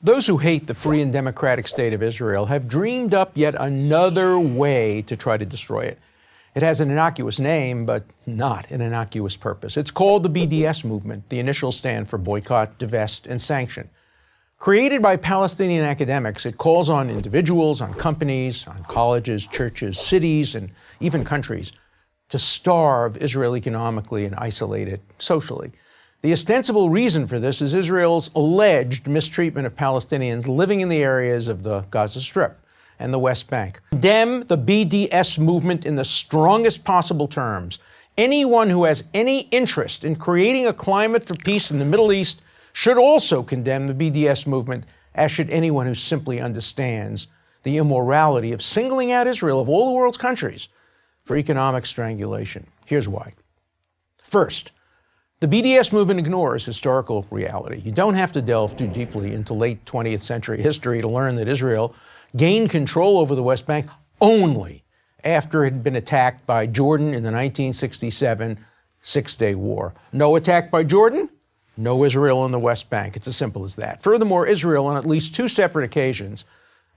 Those who hate the free and democratic state of Israel have dreamed up yet another way to try to destroy it. It has an innocuous name, but not an innocuous purpose. It's called the BDS movement. The initials stand for boycott, divest, and sanction. Created by Palestinian academics, it calls on individuals, on companies, on colleges, churches, cities, and even countries to starve Israel economically and isolate it socially. The ostensible reason for this is Israel's alleged mistreatment of Palestinians living in the areas of the Gaza Strip and the West Bank. Condemn the BDS movement in the strongest possible terms. Anyone who has any interest in creating a climate for peace in the Middle East should also condemn the BDS movement, as should anyone who simply understands the immorality of singling out Israel of all the world's countries for economic strangulation. Here's why. First, the BDS movement ignores historical reality. You don't have to delve too deeply into late 20th century history to learn that Israel gained control over the West Bank only after it had been attacked by Jordan in the 1967 Six-Day War. No attack by Jordan, no Israel in the West Bank. It's as simple as that. Furthermore, Israel, on at least two separate occasions,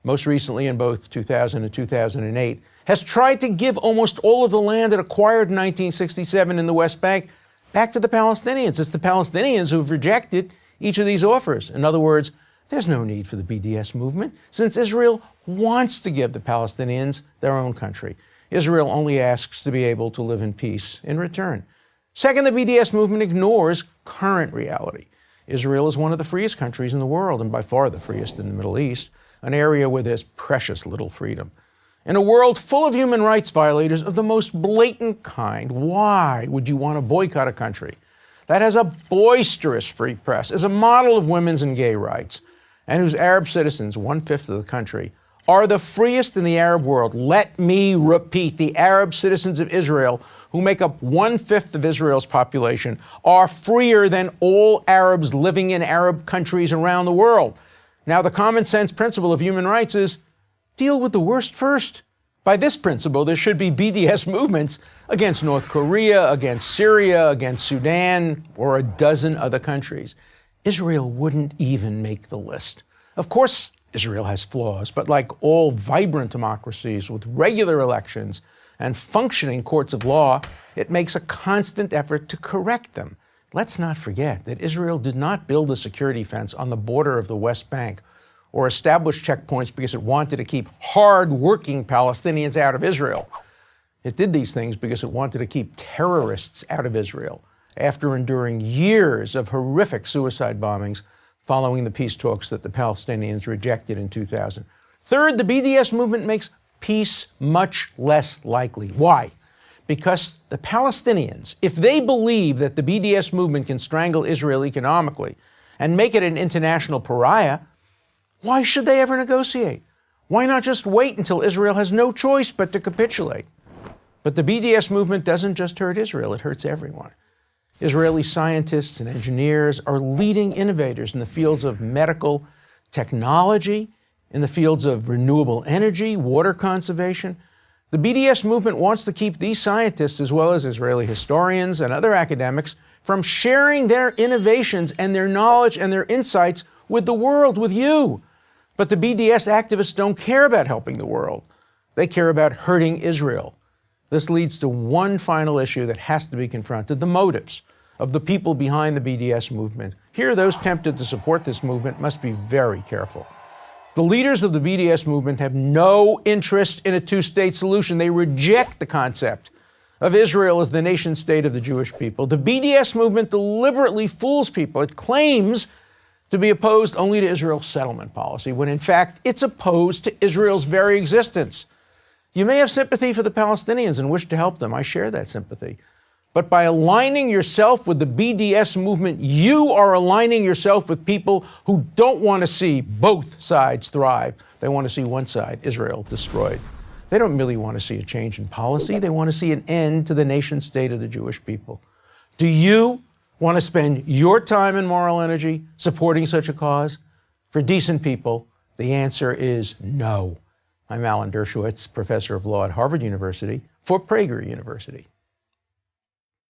most recently in both 2000 and 2008, has tried to give almost all of the land it acquired in 1967 in the West Bank back to the Palestinians. It's the Palestinians who've rejected each of these offers. In other words, there's no need for the BDS movement, since Israel wants to give the Palestinians their own country. Israel only asks to be able to live in peace in return. Second, the BDS movement ignores current reality. Israel is one of the freest countries in the world, and by far the freest in the Middle East, an area where there's precious little freedom. In a world full of human rights violators of the most blatant kind, why would you want to boycott a country that has a boisterous free press, is a model of women's and gay rights, and whose Arab citizens, 1/5 of the country, are the freest in the Arab world? Let me repeat, the Arab citizens of Israel, who make up 1/5 of Israel's population, are freer than all Arabs living in Arab countries around the world. Now, the common sense principle of human rights is deal with the worst first. By this principle, there should be BDS movements against North Korea, against Syria, against Sudan, or a dozen other countries. Israel wouldn't even make the list. Of course, Israel has flaws, but like all vibrant democracies with regular elections and functioning courts of law, it makes a constant effort to correct them. Let's not forget that Israel did not build a security fence on the border of the West Bank or establish checkpoints because it wanted to keep hard-working Palestinians out of Israel. It did these things because it wanted to keep terrorists out of Israel after enduring years of horrific suicide bombings following the peace talks that the Palestinians rejected in 2000. Third, the BDS movement makes peace much less likely. Why? Because the Palestinians, if they believe that the BDS movement can strangle Israel economically and make it an international pariah, why should they ever negotiate? Why not just wait until Israel has no choice but to capitulate? But the BDS movement doesn't just hurt Israel, it hurts everyone. Israeli scientists and engineers are leading innovators in the fields of medical technology, in the fields of renewable energy, water conservation. The BDS movement wants to keep these scientists, as well as Israeli historians and other academics, from sharing their innovations and their knowledge and their insights with the world, with you. But the BDS activists don't care about helping the world. They care about hurting Israel. This leads to one final issue that has to be confronted: the motives of the people behind the BDS movement. Here, those tempted to support this movement must be very careful. The leaders of the BDS movement have no interest in a two-state solution. They reject the concept of Israel as the nation state of the Jewish people. The BDS movement deliberately fools people. It claims to be opposed only to Israel's settlement policy, when in fact it's opposed to Israel's very existence. You may have sympathy for the Palestinians and wish to help them. I share that sympathy. But by aligning yourself with the BDS movement, you are aligning yourself with people who don't want to see both sides thrive. They want to see one side, Israel, destroyed. They don't merely want to see a change in policy. They want to see an end to the nation state of the Jewish people. Do you want to spend your time and moral energy supporting such a cause? For decent people, the answer is no. I'm Alan Dershowitz, professor of law at Harvard University for Prager University.